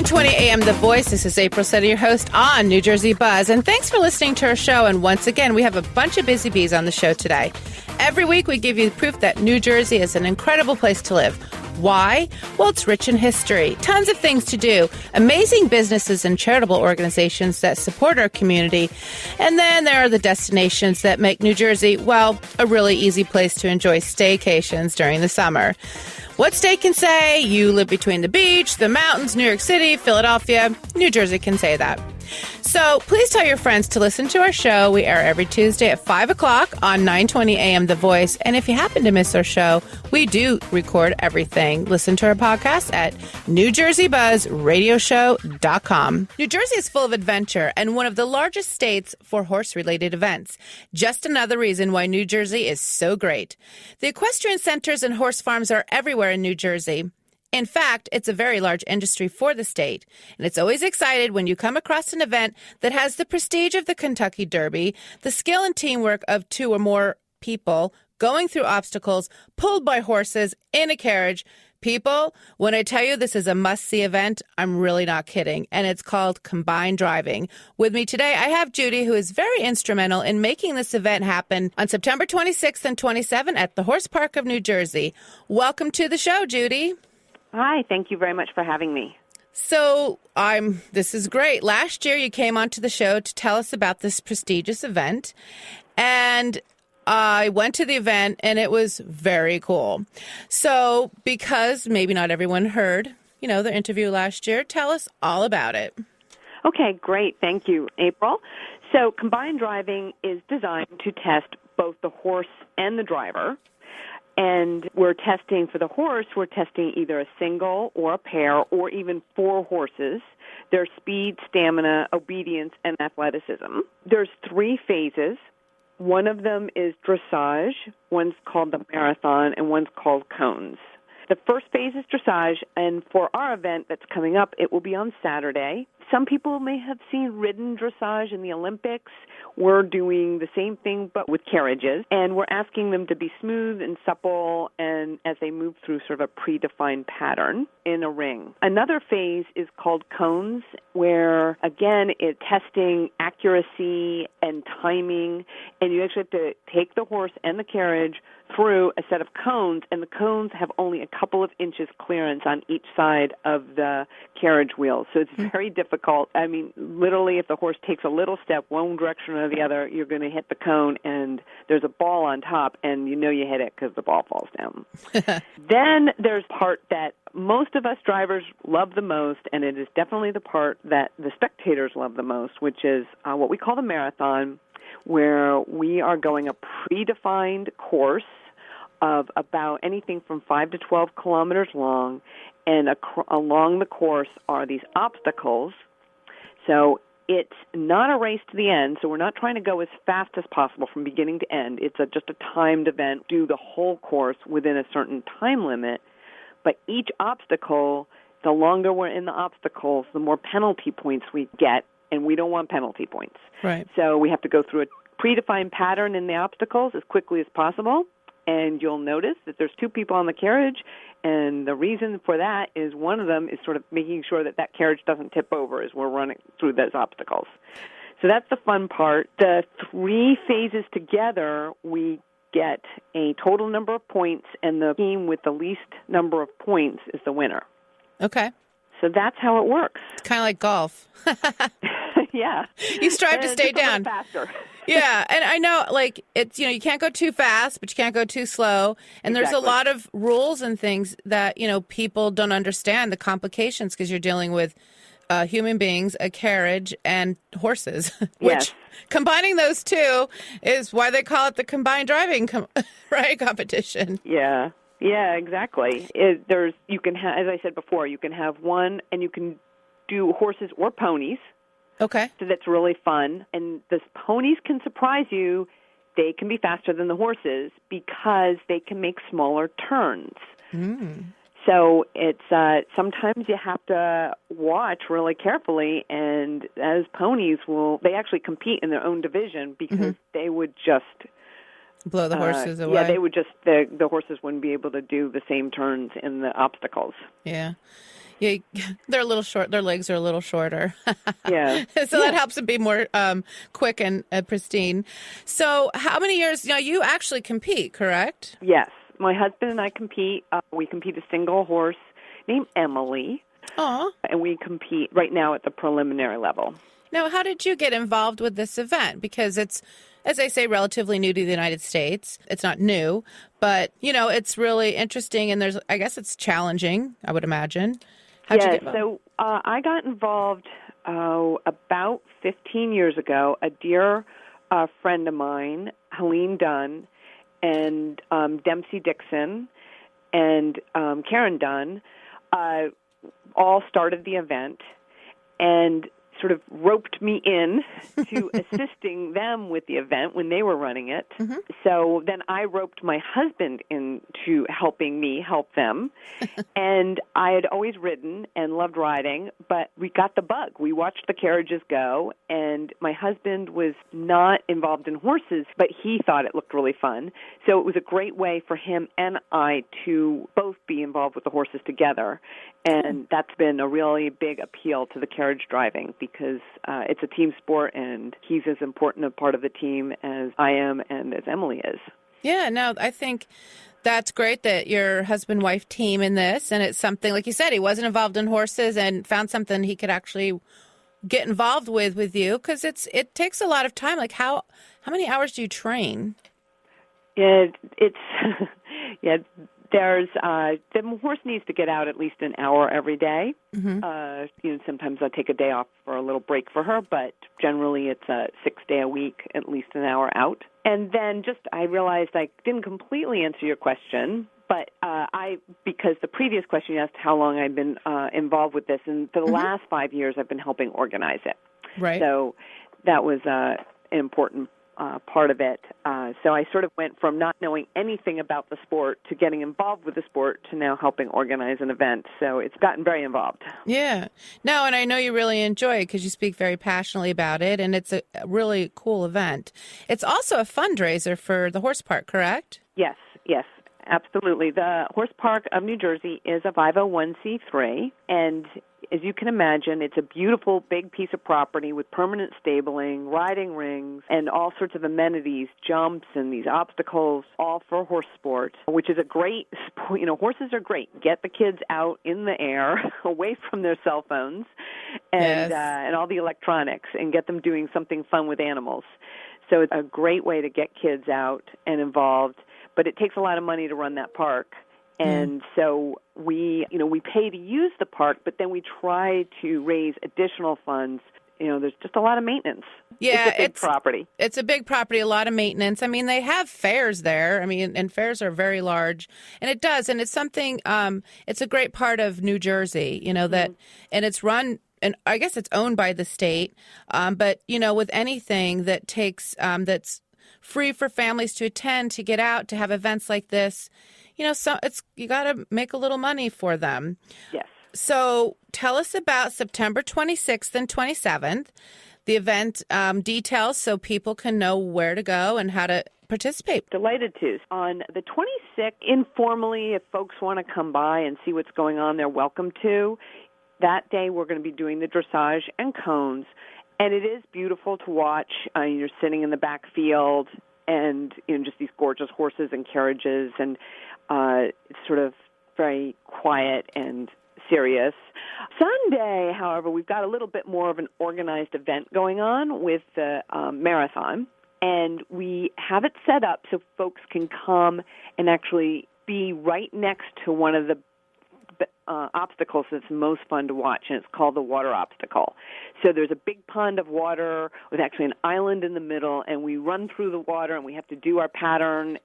9:20 a.m. The Voice. This is April Seta, your host on New Jersey Buzz. And thanks for listening to our show. And once again, we have a bunch of busy bees on the show today. Every week, we give you proof that New Jersey is an incredible place to live. Why? Well, it's rich in history, tons of things to do, amazing businesses and charitable organizations that support our community. And then there are the destinations that make New Jersey, well, a really easy place to enjoy staycations during the summer. What state can say you live between the beach, the mountains, New York City, Philadelphia? New Jersey can say that. So please tell your friends to listen to our show. We air every Tuesday at 5 o'clock on 9:20 a.m. The Voice. And if you happen to miss our show, we do record everything. Listen to our podcast at NewJerseyBuzzRadioshow.com. New Jersey is full of adventure and one of the largest states for horse-related events. Just another reason why New Jersey is so great. The equestrian centers and horse farms are everywhere in New Jersey. In fact, it's a very large industry for the state, and it's always excited when you come across an event that has the prestige of the Kentucky Derby, the skill and teamwork of two or more people going through obstacles, pulled by horses in a carriage. People, when I tell you this is a must-see event, I'm really not kidding, and it's called Combined Driving. With me today, I have Judy, who is very instrumental in making this event happen on September 26th and 27th at the Horse Park of New Jersey. Welcome to the show, Judy. Hi, thank you very much for having me. So this is great. Last year you came onto the show to tell us about this prestigious event, and I went to the event and it was very cool. So because maybe not everyone heard, the interview last year, tell us all about it. Okay, great. Thank you, April. So Combined Driving is designed to test both the horse and the driver. And we're testing for the horse, we're testing either a single or a pair or even four horses, their speed, stamina, obedience, and athleticism. There's three phases. One of them is dressage, one's called the marathon, and one's called cones. The first phase is dressage, and for our event that's coming up, it will be on Saturday. Some people may have seen ridden dressage in the Olympics. We're doing the same thing but with carriages, and we're asking them to be smooth and supple and as they move through sort of a predefined pattern in a ring. Another phase is called cones, where, again, it's testing accuracy and timing, and you actually have to take the horse and the carriage through a set of cones, and the cones have only a couple of inches clearance on each side of the carriage wheel. So it's very difficult. I mean, literally, if the horse takes a little step one direction or the other, you're going to hit the cone, and there's a ball on top, and you know you hit it because the ball falls down. Then there's part that most of us drivers love the most, and it is definitely the part that the spectators love the most, which is what we call the marathon, where we are going a predefined course of about anything from 5 to 12 kilometers long, and along the course are these obstacles. So it's not a race to the end, so we're not trying to go as fast as possible from beginning to end. It's just a timed event, do the whole course within a certain time limit, but each obstacle, the longer we're in the obstacles, the more penalty points we get, and we don't want penalty points. Right. So we have to go through a predefined pattern in the obstacles as quickly as possible, and you'll notice that there's two people on the carriage, and the reason for that is one of them is sort of making sure that that carriage doesn't tip over as we're running through those obstacles. So that's the fun part. The three phases together, we get a total number of points, and the team with the least number of points is the winner. Okay. So that's how it works. It's kind of like golf. Yeah. You strive to stay down. Faster. Yeah, and I know, it's, you can't go too fast, but you can't go too slow. And Exactly. There's a lot of rules and things that, people don't understand, the complications, because you're dealing with human beings, a carriage, and horses, which Yes. combining those two is why they call it the combined driving competition. Yeah. Yeah, exactly. You can as I said before, you can have one, and you can do horses or ponies. Okay. So that's really fun. And the ponies can surprise you. They can be faster than the horses because they can make smaller turns. Mm. So it's sometimes you have to watch really carefully, and as ponies they actually compete in their own division because they would just blow the horses away. Yeah, they would just the horses wouldn't be able to do the same turns in the obstacles. Yeah. Yeah, they're a little short. Their legs are a little shorter. Yeah. So that helps them be more quick and pristine. So how many years, you actually compete, correct? Yes. My husband and I compete. We compete a single horse named Emily. Aw. And we compete right now at the preliminary level. Now, how did you get involved with this event? Because it's, as I say, relatively new to the United States. It's not new, but, it's really interesting, and I guess it's challenging, I would imagine. How'd you get involved? So I got involved about 15 years ago. A dear friend of mine, Helene Dunn, and Dempsey Dixon, and Karen Dunn, all started the event and sort of roped me in to assisting them with the event when they were running it. Mm-hmm. So then I roped my husband into helping me help them. And I had always ridden and loved riding, but we got the bug. We watched the carriages go, and my husband was not involved in horses, but he thought it looked really fun. So it was a great way for him and I to both be involved with the horses together. And that's been a really big appeal to the carriage driving because it's a team sport, and he's as important a part of the team as I am and as Emily is. Yeah, no, I think that's great that your husband-wife team in this, and it's something, like you said, he wasn't involved in horses and found something he could actually get involved with you, because it takes a lot of time. Like, how many hours do you train? It's yeah. There's the horse needs to get out at least an hour every day. Mm-hmm. Sometimes I take a day off for a little break for her, but generally it's a 6 day a week, at least an hour out. And then I realized I didn't completely answer your question, but because the previous question you asked how long I've been involved with this, and for the last 5 years I've been helping organize it. Right. So that was an important part of it. So I sort of went from not knowing anything about the sport to getting involved with the sport to now helping organize an event. So it's gotten very involved. Yeah. No, and I know you really enjoy it because you speak very passionately about it, and it's a really cool event. It's also a fundraiser for the horse park, correct? Yes, absolutely. The Horse Park of New Jersey is a 501c3, and as you can imagine, it's a beautiful big piece of property with permanent stabling, riding rings, and all sorts of amenities, jumps and these obstacles, all for horse sport, which is a great sport. Horses are great. Get the kids out in the air, away from their cell phones and all the electronics, and get them doing something fun with animals. So it's a great way to get kids out and involved, but it takes a lot of money to run that park. And so we pay to use the park, but then we try to raise additional funds. There's just a lot of maintenance. Yeah, it's a big property. It's a big property, a lot of maintenance. I mean, they have fairs there. I mean, and fairs are very large. And it does. And it's something, it's a great part of New Jersey, that, and it's run, and I guess it's owned by the state. But, with anything that takes, that's free for families to attend, to get out, to have events like this, so you got to make a little money for them. Yes. So tell us about September 26th and 27th, the event details, so people can know where to go and how to participate. Delighted to. On the 26th, informally, if folks want to come by and see what's going on, they're welcome to. That day, we're going to be doing the dressage and cones, and it is beautiful to watch. You're sitting in the back field, and just these gorgeous horses and carriages, and it's sort of very quiet and serious. Sunday, however, we've got a little bit more of an organized event going on with the marathon, and we have it set up so folks can come and actually be right next to one of the obstacles that's most fun to watch, and it's called the water obstacle. So there's a big pond of water with actually an island in the middle, and we run through the water, and we have to do our pattern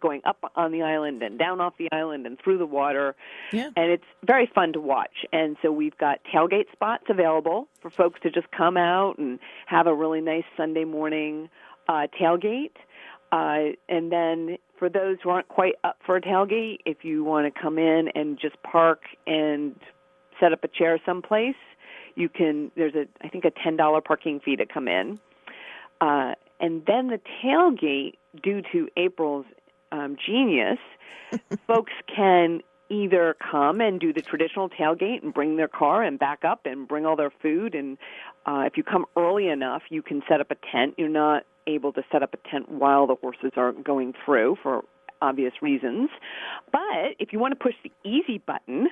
going up on the island and down off the island and through the water. Yeah. And it's very fun to watch. And so we've got tailgate spots available for folks to just come out and have a really nice Sunday morning tailgate. And then for those who aren't quite up for a tailgate, if you want to come in and just park and set up a chair someplace, you can. There's I think a $10 parking fee to come in. And then the tailgate, due to April's genius, folks can either come and do the traditional tailgate and bring their car and back up and bring all their food. And if you come early enough, you can set up a tent. You're not able to set up a tent while the horses are going through for obvious reasons. But if you want to push the easy button,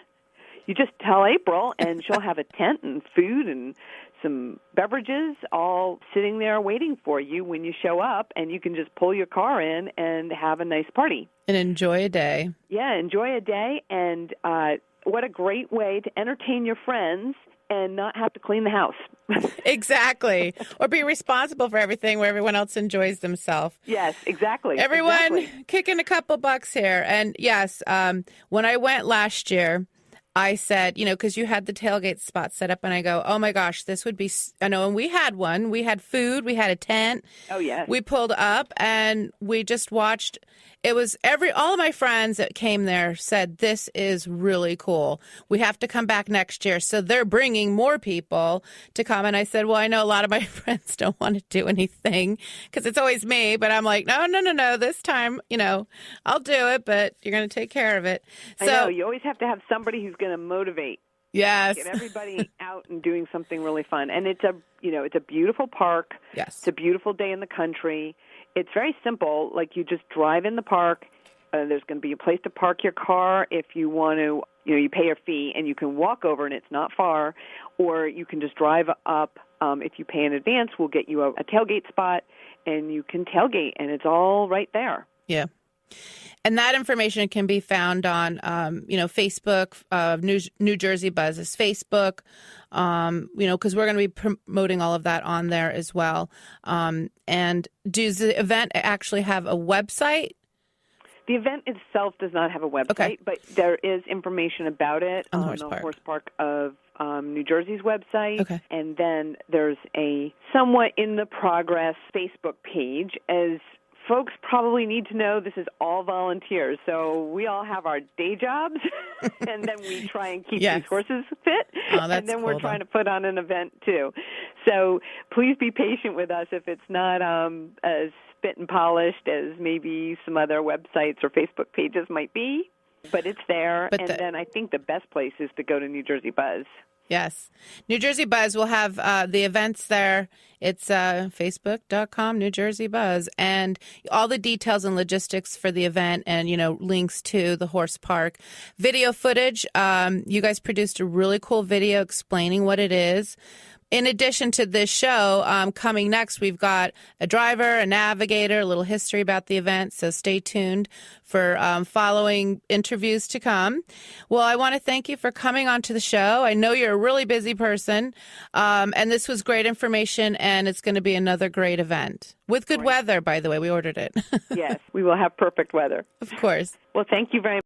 you just tell April, and she'll have a tent and food and some beverages all sitting there waiting for you when you show up, and you can just pull your car in and have a nice party. And enjoy a day. Yeah, enjoy a day, and what a great way to entertain your friends and not have to clean the house. Exactly. Or be responsible for everything where everyone else enjoys themselves. Yes, exactly. Everyone kicking a couple bucks here. And yes, when I went last year, I said, because you had the tailgate spot set up, and I go, oh my gosh, this would be, I know, and we had one. We had food, we had a tent. Oh, yes. We pulled up, and we just watched. It was all of my friends that came there said, this is really cool. We have to come back next year. So they're bringing more people to come. And I said, well, I know a lot of my friends don't want to do anything because it's always me. But I'm like, no. This time, I'll do it, but you're going to take care of it. So, I know. You always have to have somebody who's going to motivate. Yes. Get everybody out and doing something really fun. And it's a beautiful park. Yes. It's a beautiful day in the country. It's very simple. Like, you just drive in the park. There's going to be a place to park your car if you want to. You pay your fee, and you can walk over, and it's not far. Or you can just drive up. If you pay in advance, we'll get you a tailgate spot, and you can tailgate, and it's all right there. Yeah. And that information can be found on, Facebook, New Jersey Buzz's Facebook, because we're going to be promoting all of that on there as well. And does the event actually have a website? The event itself does not have a website, but there is information about it on the Horse Park of New Jersey's website. Okay. And then there's a somewhat in the progress Facebook page. As folks probably need to know, this is all volunteers. So we all have our day jobs, and then we try and keep these horses fit. And then we're trying to put on an event, too. So please be patient with us if it's not as spit and polished as maybe some other websites or Facebook pages might be. But it's there. Then I think the best place is to go to New Jersey Buzz. Yes. New Jersey Buzz will have the events there. It's facebook.com, New Jersey Buzz, and all the details and logistics for the event and, links to the horse park. Video footage. You guys produced a really cool video explaining what it is. In addition to this show, coming next, we've got a driver, a navigator, a little history about the event. So stay tuned for following interviews to come. Well, I want to thank you for coming onto the show. I know you're a really busy person, and this was great information, and it's going to be another great event. With good weather, by the way. We ordered it. Yes, we will have perfect weather. Of course. Well, thank you very much.